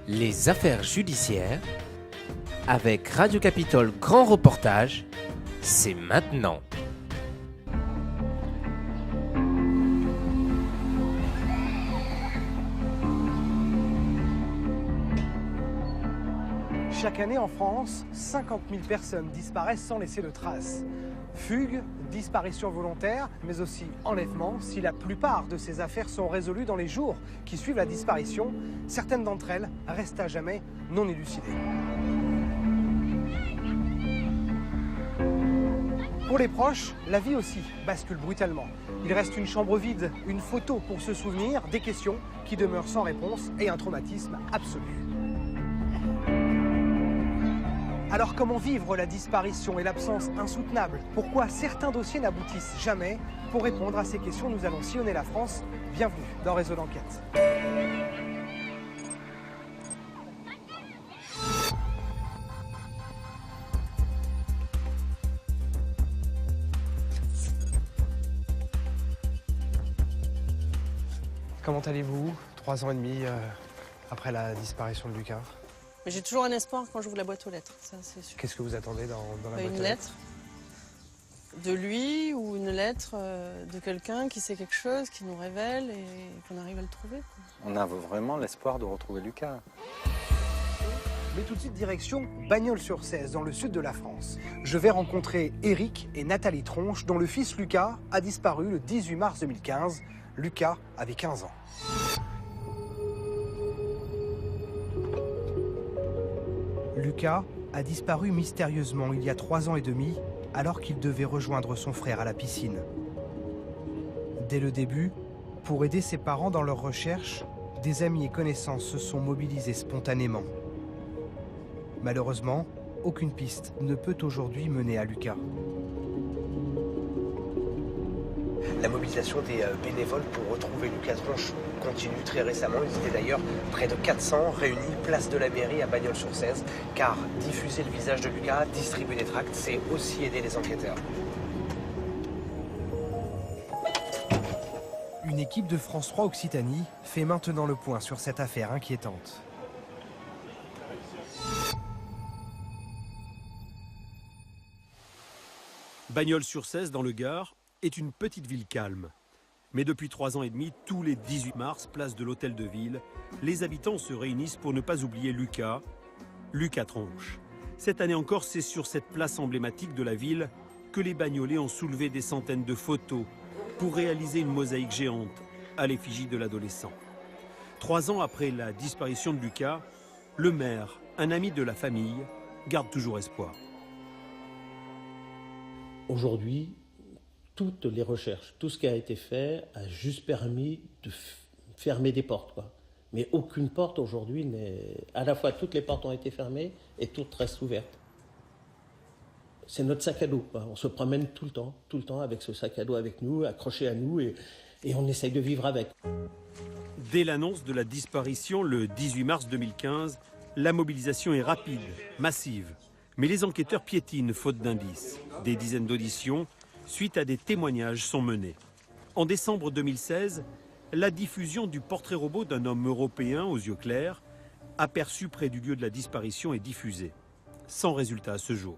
Les affaires judiciaires avec Radio Capitole Grand Reportage, c'est maintenant. Chaque année en France, 50 000 personnes disparaissent sans laisser de traces. Fugues, disparitions volontaires, mais aussi enlèvements. Si la plupart de ces affaires sont résolues dans les jours qui suivent la disparition, certaines d'entre elles restent à jamais non élucidées. Pour les proches, la vie aussi bascule brutalement. Il reste une chambre vide, une photo pour se souvenir, des questions qui demeurent sans réponse et un traumatisme absolu. Alors comment vivre la disparition et l'absence insoutenable? Pourquoi certains dossiers n'aboutissent jamais? Pour répondre à ces questions, nous allons sillonner la France. Bienvenue dans Réseau d'enquête. Comment allez-vous 3 ans et demi après la disparition de Lucas? Mais j'ai toujours un espoir quand j'ouvre la boîte aux lettres, ça c'est sûr. Qu'est-ce que vous attendez dans la boîte Une aux lettres? lettre de lui ou une lettre de quelqu'un qui sait quelque chose, qui nous révèle et qu'on arrive à le trouver, quoi. On a vraiment l'espoir de retrouver Lucas. Mais tout de suite, direction Bagnols-sur-Cèze, dans le sud de la France. Je vais rencontrer Éric et Nathalie Tronche, dont le fils Lucas a disparu le 18 mars 2015. Lucas avait 15 ans. Lucas a disparu mystérieusement il y a 3 ans et demi, alors qu'il devait rejoindre son frère à la piscine. Dès le début, pour aider ses parents dans leurs recherches, des amis et connaissances se sont mobilisés spontanément. Malheureusement, aucune piste ne peut aujourd'hui mener à Lucas. La mobilisation des bénévoles pour retrouver Lucas Tronche continue très récemment. Ils étaient d'ailleurs près de 400 réunis place de la mairie à Bagnols-sur-Cèze, car diffuser le visage de Lucas, distribuer des tracts, c'est aussi aider les enquêteurs. Une équipe de France 3 Occitanie fait maintenant le point sur cette affaire inquiétante. Bagnols-sur-Cèze, dans le Gard, est une petite ville calme. Mais depuis 3 ans et demi, tous les 18 mars, place de l'Hôtel de Ville, les habitants se réunissent pour ne pas oublier Lucas Tronche. Cette année encore, c'est sur cette place emblématique de la ville que les Bagnolais ont soulevé des centaines de photos pour réaliser une mosaïque géante à l'effigie de l'adolescent. 3 ans après la disparition de Lucas, le maire, un ami de la famille, garde toujours espoir. Aujourd'hui, toutes les recherches, tout ce qui a été fait a juste permis de fermer des portes, quoi. Mais aucune porte aujourd'hui n'est... À la fois, toutes les portes ont été fermées et toutes restent ouvertes. C'est notre sac à dos, quoi. On se promène tout le temps avec ce sac à dos avec nous, accroché à nous, et on essaye de vivre avec. Dès l'annonce de la disparition le 18 mars 2015, la mobilisation est rapide, massive. Mais les enquêteurs piétinent faute d'indices. Des dizaines d'auditions, suite à des témoignages, sont menés. En décembre 2016, la diffusion du portrait robot d'un homme européen aux yeux clairs, aperçu près du lieu de la disparition, est diffusée. Sans résultat à ce jour.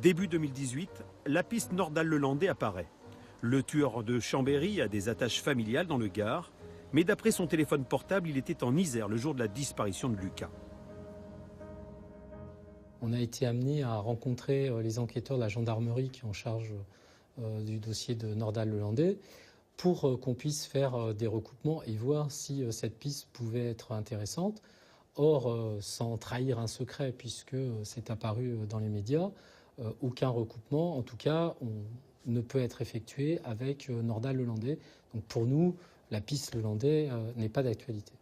Début 2018, la piste Nordal-Lelandais apparaît. Le tueur de Chambéry a des attaches familiales dans le Gard, mais d'après son téléphone portable, il était en Isère le jour de la disparition de Lucas. On a été amené à rencontrer les enquêteurs de la gendarmerie qui est en charge du dossier de Nordal-Lelandais pour qu'on puisse faire des recoupements et voir si cette piste pouvait être intéressante. Or, sans trahir un secret, puisque c'est apparu dans les médias, aucun recoupement, en tout cas, ne peut être effectué avec Nordal-Lelandais. Donc pour nous, la piste Lelandais n'est pas d'actualité.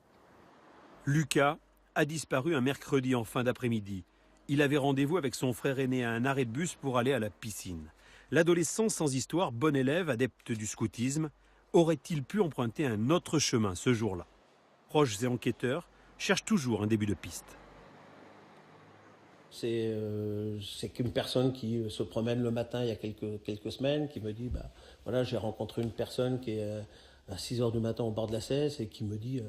Lucas a disparu un mercredi en fin d'après-midi. Il avait rendez-vous avec son frère aîné à un arrêt de bus pour aller à la piscine. L'adolescent sans histoire, bon élève, adepte du scoutisme, aurait-il pu emprunter un autre chemin ce jour-là? Proches et enquêteurs cherchent toujours un début de piste. C'est qu'une personne qui se promène le matin il y a quelques semaines, qui me dit voilà, j'ai rencontré une personne qui est à 6 h du matin au bord de la Cèze et qui me dit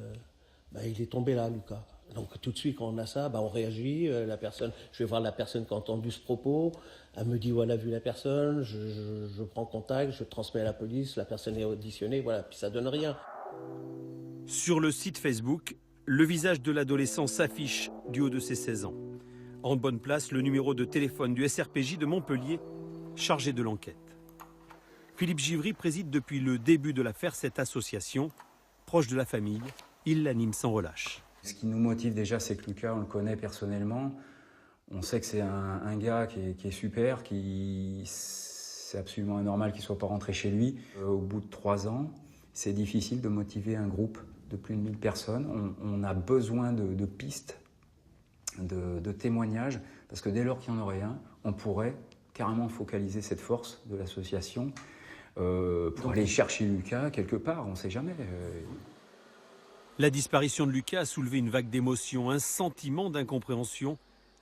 il est tombé là, Lucas. Donc tout de suite, quand on a ça, on réagit. Je vais voir la personne qui a entendu ce propos. Elle me dit, voilà, vu la personne, je prends contact, je transmets à la police, la personne est auditionnée, voilà, puis ça donne rien. Sur le site Facebook, le visage de l'adolescent s'affiche du haut de ses 16 ans. En bonne place, le numéro de téléphone du SRPJ de Montpellier, chargé de l'enquête. Philippe Givry préside depuis le début de l'affaire cette association. Proche de la famille, il l'anime sans relâche. Ce qui nous motive déjà, c'est que Lucas, on le connaît personnellement. On sait que c'est un gars qui est super, c'est absolument anormal qu'il ne soit pas rentré chez lui. Au bout de 3 ans, c'est difficile de motiver un groupe de plus de 1000 personnes. On a besoin de pistes, de témoignages, parce que dès lors qu'il y en aurait un, on pourrait carrément focaliser cette force de l'association pour aller chercher Lucas quelque part, on ne sait jamais. La disparition de Lucas a soulevé une vague d'émotions, un sentiment d'incompréhension,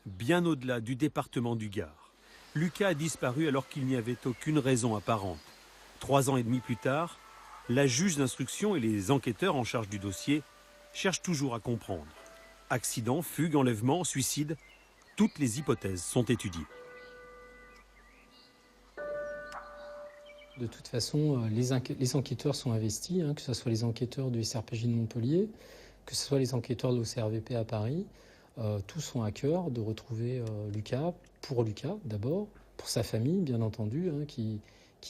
bien au-delà du département du Gard. Lucas a disparu alors qu'il n'y avait aucune raison apparente. 3 ans et demi plus tard, la juge d'instruction et les enquêteurs en charge du dossier cherchent toujours à comprendre. Accident, fugue, enlèvement, suicide, toutes les hypothèses sont étudiées. De toute façon, les enquêteurs sont investis, que ce soit les enquêteurs du SRPJ de Montpellier, que ce soit les enquêteurs de l'OCRVP à Paris. Tous sont à cœur de retrouver Lucas, pour Lucas d'abord, pour sa famille bien entendu, qui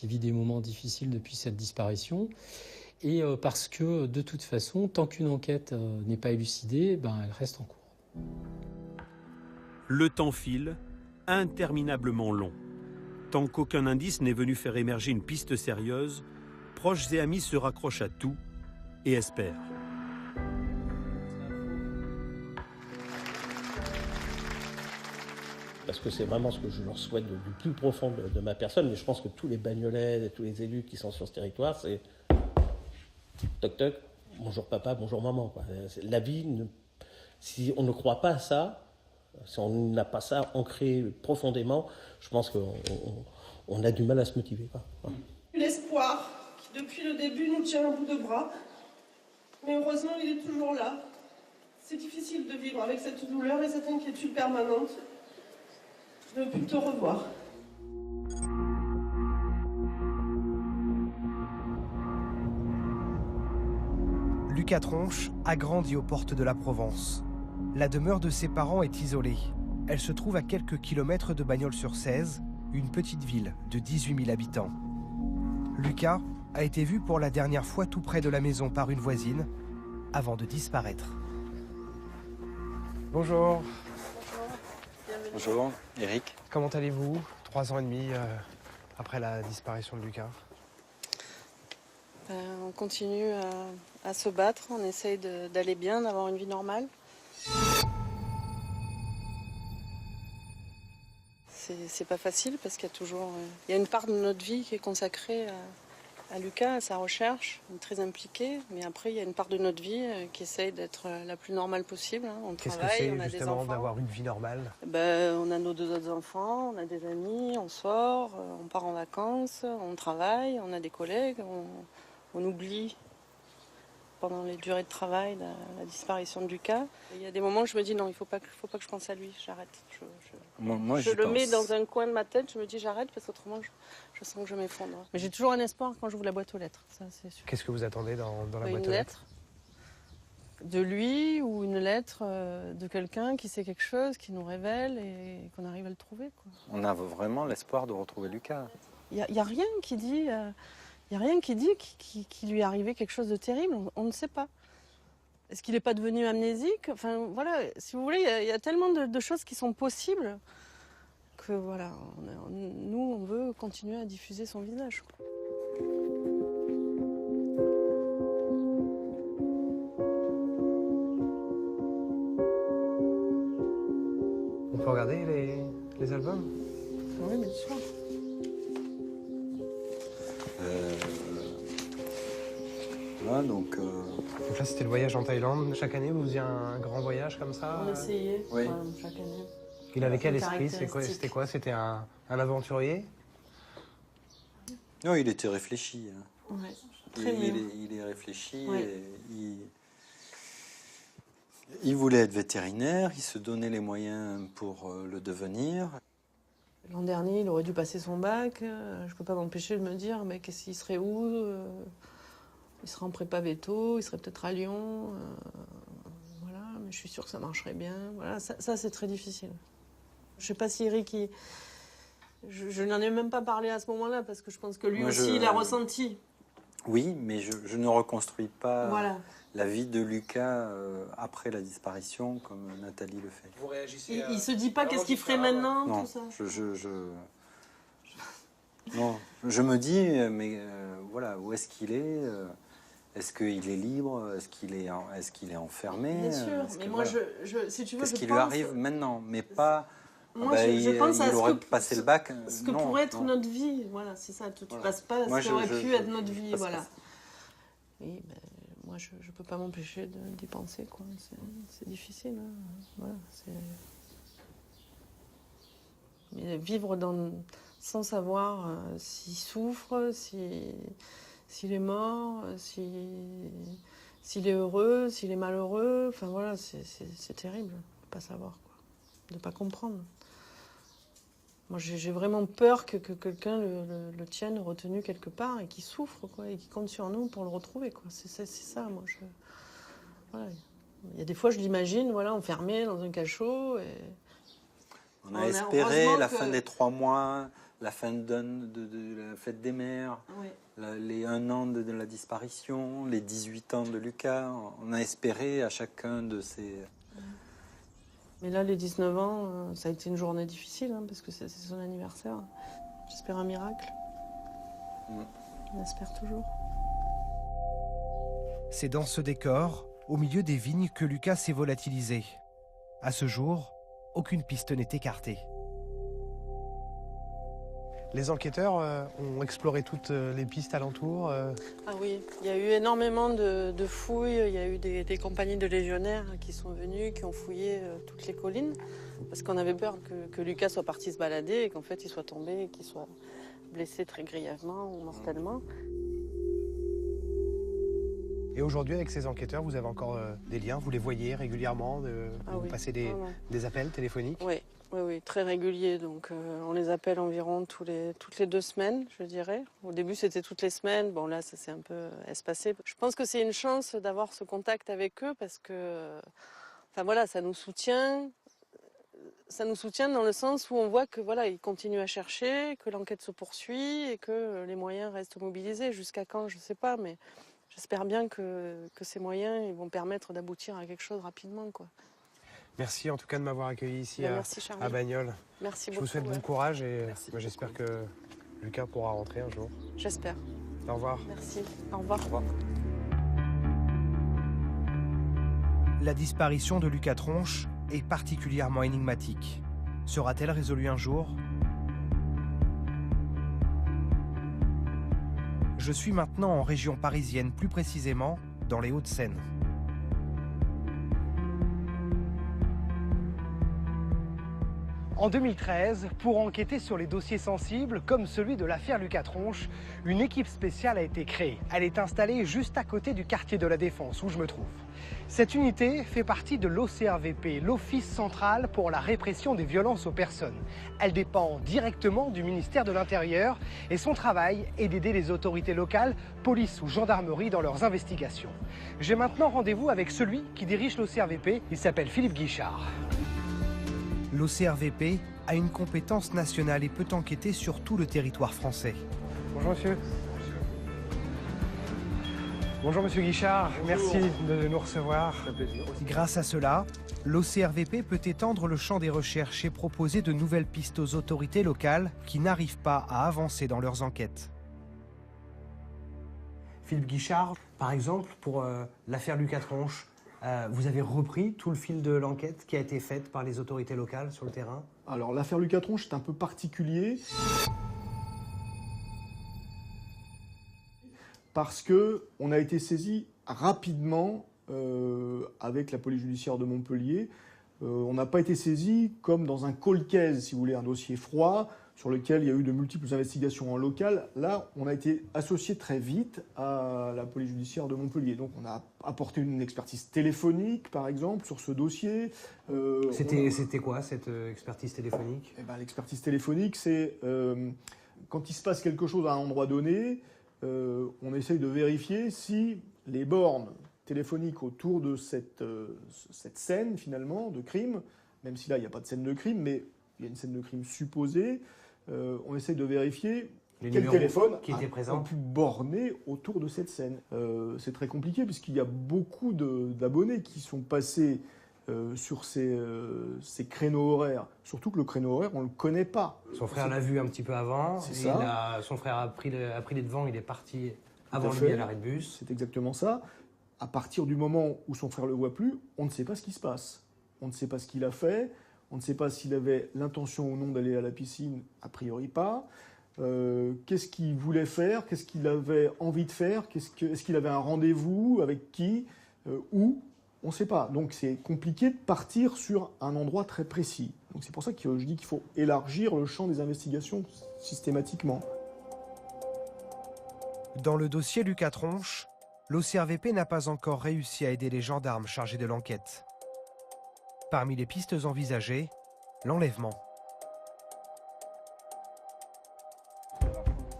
vit des moments difficiles depuis cette disparition. Et parce que de toute façon, tant qu'une enquête n'est pas élucidée, elle reste en cours. Le temps file, interminablement long. Tant qu'aucun indice n'est venu faire émerger une piste sérieuse, proches et amis se raccrochent à tout et espèrent. Parce que c'est vraiment ce que je leur souhaite du plus profond de ma personne, mais je pense que tous les Bagnolais et tous les élus qui sont sur ce territoire, c'est toc toc, bonjour papa, bonjour maman, quoi. La vie, si on ne croit pas à ça, si on n'a pas ça ancré profondément, je pense qu'on a du mal à se motiver, quoi. L'espoir qui depuis le début nous tient un bout de bras, mais heureusement il est toujours là. C'est difficile de vivre avec cette douleur et cette inquiétude permanente de ne plus te revoir. Lucas Tronche a grandi aux portes de la Provence. La demeure de ses parents est isolée. Elle se trouve à quelques kilomètres de Bagnols-sur-Cèze, une petite ville de 18 000 habitants. Lucas a été vu pour la dernière fois tout près de la maison par une voisine, avant de disparaître. Bonjour. Bonjour, Eric. Comment allez-vous 3 ans et demi après la disparition de Lucas? On continue à se battre, on essaye d'aller bien, d'avoir une vie normale. C'est pas facile parce qu'il y a toujours une part de notre vie qui est consacrée à Lucas, à sa recherche, on est très impliqué, mais après il y a une part de notre vie qui essaye d'être la plus normale possible. On Qu'est-ce travaille, que on c'est a des justement enfants. d'avoir une vie normale? On a nos 2 autres enfants, on a des amis, on sort, on part en vacances, on travaille, on a des collègues, on oublie pendant les durées de travail la disparition de Lucas. Il y a des moments où je me dis non, il faut pas que je pense à lui, j'arrête. Moi, Je le mets dans un coin de ma tête, je me dis j'arrête parce qu'autrement je sens que je m'effondre. Mais j'ai toujours un espoir quand j'ouvre la boîte aux lettres, ça c'est sûr. Qu'est-ce que vous attendez dans la boîte Une aux lettres? De lui ou une lettre de quelqu'un qui sait quelque chose, qui nous révèle et qu'on arrive à le trouver, quoi. On a vraiment l'espoir de retrouver Lucas. Il y a rien qui dit... Il n'y a rien qui dit qu'il lui est arrivé quelque chose de terrible, on ne sait pas. Est-ce qu'il n'est pas devenu amnésique? Enfin voilà, si vous voulez, il y a tellement de choses qui sont possibles que voilà, nous on veut continuer à diffuser son visage. On peut regarder les albums? Oui, bien sûr. Là, donc là, c'était le voyage en Thaïlande. Chaque année, vous faisiez un grand voyage comme ça? On essayait oui. Chaque année. Il avait quel Une esprit? caractéristique. C'était quoi? C'était un aventurier? non, il était réfléchi. Ouais, très bien. Il est réfléchi. Ouais. Et Il voulait être vétérinaire, il se donnait les moyens pour le devenir. L'an dernier, il aurait dû passer son bac. Je peux pas m'empêcher de me dire, mais qu'est-ce qu'il serait où Il serait en prépa veto, il serait peut-être à Lyon. Voilà, mais je suis sûre que ça marcherait bien. Voilà, ça c'est très difficile. Je sais pas si Eric, je n'en ai même pas parlé à ce moment-là, parce que je pense que lui Moi, aussi, il a ressenti. Oui, mais je ne reconstruis pas Voilà. la vie de Lucas après la disparition comme Nathalie le fait. Vous réagissez Il se dit pas qu'est-ce qu'il ferait maintenant, Non, tout ça. Non, je me dis, mais voilà, où est-ce qu'il est Est-ce qu'il est libre Est-ce qu'il est enfermé Bien sûr, mais moi, voilà. si tu veux, Qu'est-ce je qui pense... lui arrive maintenant, mais pas. Moi, je pense à il aurait passé le bac. Ce que non, pourrait être non. notre vie, voilà, c'est ça. Tu Voilà. passes pas Moi, ce qui aurait pu être notre vie, passe voilà. pas ça. Oui, ben, moi, je peux pas m'empêcher d'y penser, quoi. C'est difficile, hein. Voilà, mais vivre sans savoir s'il souffre, s'il est mort, s'il est heureux, s'il est malheureux, enfin voilà, c'est terrible de pas savoir, quoi, de pas comprendre. Moi, j'ai vraiment peur que quelqu'un le tienne retenu quelque part et qu'il souffre, quoi, et qu'il compte sur nous pour le retrouver, quoi. C'est ça, moi. Voilà. Il y a des fois, je l'imagine, voilà, enfermé dans un cachot. Et... On a espéré la fin des 3 mois, la fin de la fête des mères, Oui. les 1 an de la disparition, les 18 ans de Lucas. On a espéré à chacun de ces... Mais là, les 19 ans, ça a été une journée difficile, hein, parce que c'est son anniversaire. J'espère un miracle. On espère toujours. C'est dans ce décor, au milieu des vignes, que Lucas s'est volatilisé. À ce jour, aucune piste n'est écartée. Les enquêteurs ont exploré toutes les pistes alentours. Ah oui, il y a eu énormément de fouilles. Il y a eu des compagnies de légionnaires qui sont venues, qui ont fouillé toutes les collines. Parce qu'on avait peur que Lucas soit parti se balader et qu'en fait il soit tombé et qu'il soit blessé très grièvement ou mortellement. Et aujourd'hui, avec ces enquêteurs, vous avez encore des liens, vous les voyez régulièrement, vous passez des appels téléphoniques? Oui, très réguliers. Donc on les appelle environ toutes les 2 semaines, je dirais. Au début, c'était toutes les semaines. Bon, là, ça s'est un peu espacé. Je pense que c'est une chance d'avoir ce contact avec eux parce que, enfin voilà, ça nous soutient. Ça nous soutient dans le sens où on voit que voilà, ils continuent à chercher, que l'enquête se poursuit et que les moyens restent mobilisés. Jusqu'à quand, je ne sais pas, mais j'espère bien que ces moyens ils vont permettre d'aboutir à quelque chose rapidement, quoi. Merci en tout cas de m'avoir accueilli ici à Bagnoles. Merci beaucoup. Je vous souhaite bon courage et j'espère que Lucas pourra rentrer un jour. J'espère. Au revoir. Merci. Au revoir. Au revoir. La disparition de Lucas Tronche est particulièrement énigmatique. Sera-t-elle résolue un jour? Je suis maintenant en région parisienne, plus précisément dans les Hauts-de-Seine. En 2013, pour enquêter sur les dossiers sensibles, comme celui de l'affaire Lucas Tronche, une équipe spéciale a été créée. Elle est installée juste à côté du quartier de la Défense, où je me trouve. Cette unité fait partie de l'OCRVP, l'Office central pour la répression des violences aux personnes. Elle dépend directement du ministère de l'Intérieur et son travail est d'aider les autorités locales, police ou gendarmerie dans leurs investigations. J'ai maintenant rendez-vous avec celui qui dirige l'OCRVP, il s'appelle Philippe Guichard. L'OCRVP a une compétence nationale et peut enquêter sur tout le territoire français. Bonjour monsieur. Bonjour monsieur Guichard, merci de nous recevoir. Grâce à cela, l'OCRVP peut étendre le champ des recherches et proposer de nouvelles pistes aux autorités locales qui n'arrivent pas à avancer dans leurs enquêtes. Philippe Guichard, par exemple, pour l'affaire Lucas Tronche, vous avez repris tout le fil de l'enquête qui a été faite par les autorités locales sur le terrain? Alors l'affaire Lucas Tronche est un peu particulier parce qu'on a été saisi rapidement avec la police judiciaire de Montpellier. On n'a pas été saisi comme dans un cold case, si vous voulez, un dossier froid, sur lequel il y a eu de multiples investigations en local. Là, on a été associé très vite à la police judiciaire de Montpellier. Donc on a apporté une expertise téléphonique, par exemple, sur ce dossier. C'était quoi, cette expertise téléphonique ? L'expertise téléphonique, c'est quand il se passe quelque chose à un endroit donné, on essaye de vérifier si les bornes téléphoniques autour de cette scène, finalement, de crime, même si là, il n'y a pas de scène de crime, mais il y a une scène de crime supposée, on essaye de vérifier quel téléphone qui était présent, a pu borner autour de cette scène. C'est très compliqué puisqu'il y a beaucoup d'abonnés qui sont passés sur ces créneaux horaires. Surtout que le créneau horaire, on ne le connaît pas. Son frère l'a vu un petit peu avant. C'est ça. Son frère a pris les devants, il est parti avant lui à l'arrêt de bus. C'est exactement ça. À partir du moment où son frère ne le voit plus, on ne sait pas ce qui se passe. On ne sait pas ce qu'il a fait. On ne sait pas s'il avait l'intention ou non d'aller à la piscine, a priori pas. Qu'est-ce qu'il voulait faire? Qu'est-ce qu'il avait envie de faire? Est-ce qu'il avait un rendez-vous? Avec qui? Où? On ne sait pas. Donc c'est compliqué de partir sur un endroit très précis. Donc c'est pour ça que je dis qu'il faut élargir le champ des investigations systématiquement. Dans le dossier Lucas Tronche, l'OCRVP n'a pas encore réussi à aider les gendarmes chargés de l'enquête. Parmi les pistes envisagées, l'enlèvement.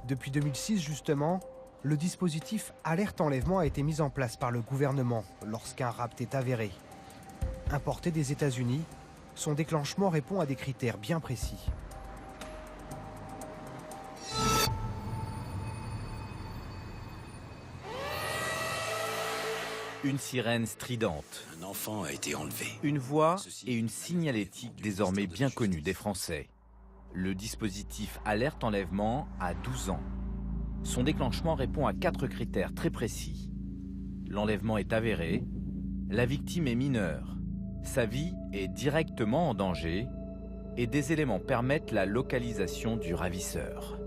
Depuis 2006, justement, le dispositif Alerte Enlèvement a été mis en place par le gouvernement lorsqu'un rapt est avéré. Importé des États-Unis, son déclenchement répond à des critères bien précis. Une sirène stridente. Un enfant a été enlevé. Une voix et une signalétique désormais bien connue des Français. Le dispositif Alerte Enlèvement a 12 ans. Son déclenchement répond à 4 critères très précis. L'enlèvement est avéré, la victime est mineure, sa vie est directement en danger et des éléments permettent la localisation du ravisseur.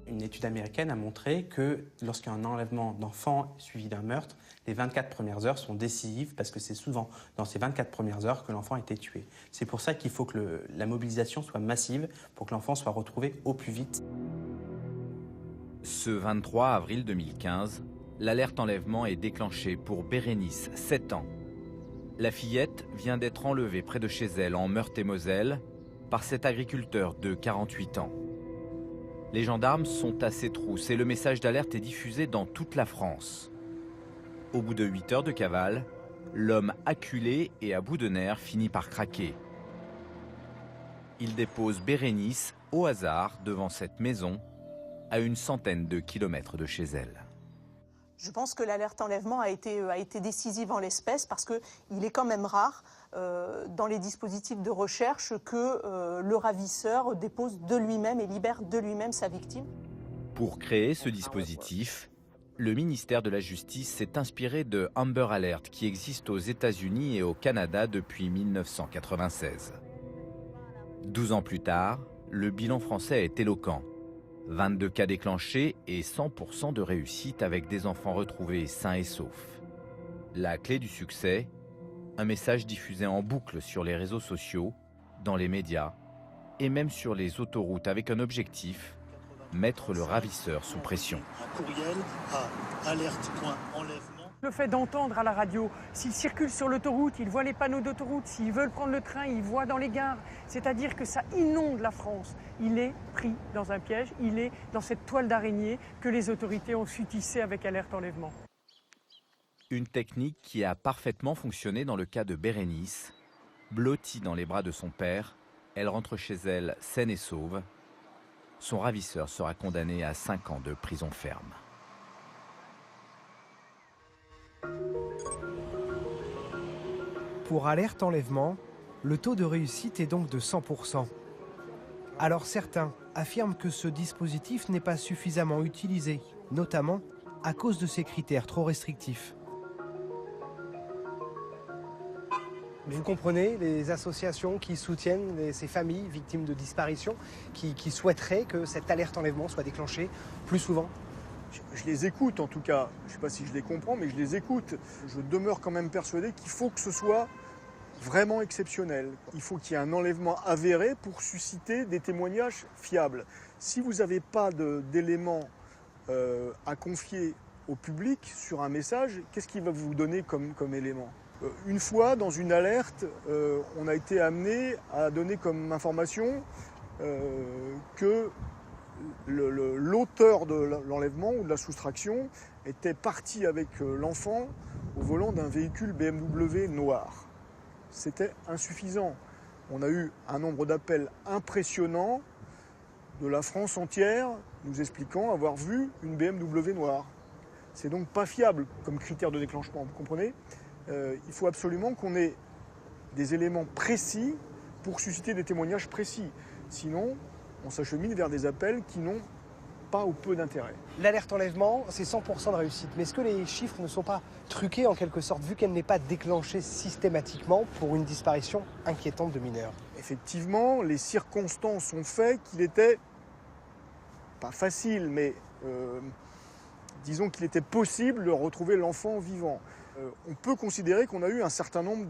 Une étude américaine a montré que lorsqu'il y a un enlèvement d'enfants suivi d'un meurtre, les 24 premières heures sont décisives parce que c'est souvent dans ces 24 premières heures que l'enfant a été tué. C'est pour ça qu'il faut que la mobilisation soit massive pour que l'enfant soit retrouvé au plus vite. Ce 23 avril 2015, l'alerte enlèvement est déclenchée pour Bérénice, 7 ans. La fillette vient d'être enlevée près de chez elle en Meurthe-et-Moselle par cet agriculteur de 48 ans. Les gendarmes sont à ses trousses et le message d'alerte est diffusé dans toute la France. Au bout de 8 heures de cavale, l'homme acculé et à bout de nerfs finit par craquer. Il dépose Bérénice au hasard devant cette maison, à une centaine de kilomètres de chez elle. Je pense que l'alerte enlèvement a été décisive en l'espèce parce qu'il est quand même rare dans les dispositifs de recherche que le ravisseur dépose de lui-même et libère de lui-même sa victime. Pour créer ce dispositif, le ministère de la Justice s'est inspiré de Amber Alert qui existe aux États-Unis et au Canada depuis 1996. 12 ans plus tard, le bilan français est éloquent. 22 cas déclenchés et 100% de réussite avec des enfants retrouvés sains et saufs. La clé du succès, un message diffusé en boucle sur les réseaux sociaux, dans les médias et même sur les autoroutes avec un objectif, mettre le ravisseur sous pression. Un courriel à alerte.enlèvement. Le fait d'entendre à la radio, s'ils circulent sur l'autoroute, ils voient les panneaux d'autoroute, s'ils veulent prendre le train, ils voient dans les gares. C'est-à-dire que ça inonde la France. Il est pris dans un piège, il est dans cette toile d'araignée que les autorités ont su tisser avec Alerte Enlèvement. Une technique qui a parfaitement fonctionné dans le cas de Bérénice. Blottie dans les bras de son père, elle rentre chez elle saine et sauve. Son ravisseur sera condamné à 5 ans de prison ferme. Pour Alerte Enlèvement, le taux de réussite est donc de 100%. Alors certains affirment que ce dispositif n'est pas suffisamment utilisé, notamment à cause de ses critères trop restrictifs. Vous comprenez les associations qui soutiennent ces familles victimes de disparition, qui souhaiteraient que cette alerte enlèvement soit déclenchée plus souvent? Je les écoute en tout cas. Je ne sais pas si je les comprends, mais je les écoute. Je demeure quand même persuadé qu'il faut que ce soit vraiment exceptionnel. Il faut qu'il y ait un enlèvement avéré pour susciter des témoignages fiables. Si vous n'avez pas d'éléments à confier au public sur un message, qu'est-ce qu'il va vous donner comme élément ? Une fois, dans une alerte, on a été amené à donner comme information que l'auteur de l'enlèvement ou de la soustraction était parti avec l'enfant au volant d'un véhicule BMW noir. C'était insuffisant. On a eu un nombre d'appels impressionnant de la France entière nous expliquant avoir vu une BMW noire. C'est donc pas fiable comme critère de déclenchement, vous comprenez ? Il faut absolument qu'on ait des éléments précis pour susciter des témoignages précis. Sinon, on s'achemine vers des appels qui n'ont pas ou peu d'intérêt. L'alerte enlèvement, c'est 100% de réussite. Mais est-ce que les chiffres ne sont pas truqués en quelque sorte, vu qu'elle n'est pas déclenchée systématiquement pour une disparition inquiétante de mineurs ? Effectivement, les circonstances ont fait qu'il était, pas facile, mais disons qu'il était possible de retrouver l'enfant vivant. On peut considérer qu'on a eu un certain nombre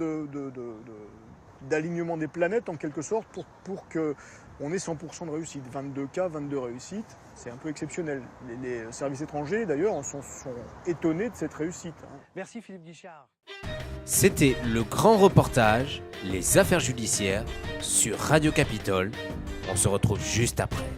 d'alignements des planètes en quelque sorte pour qu'on ait 100% de réussite. 22 cas, 22 réussites, c'est un peu exceptionnel. Les services étrangers d'ailleurs sont étonnés de cette réussite. Merci Philippe Guichard. C'était le grand reportage, les affaires judiciaires sur Radio Capitole. On se retrouve juste après.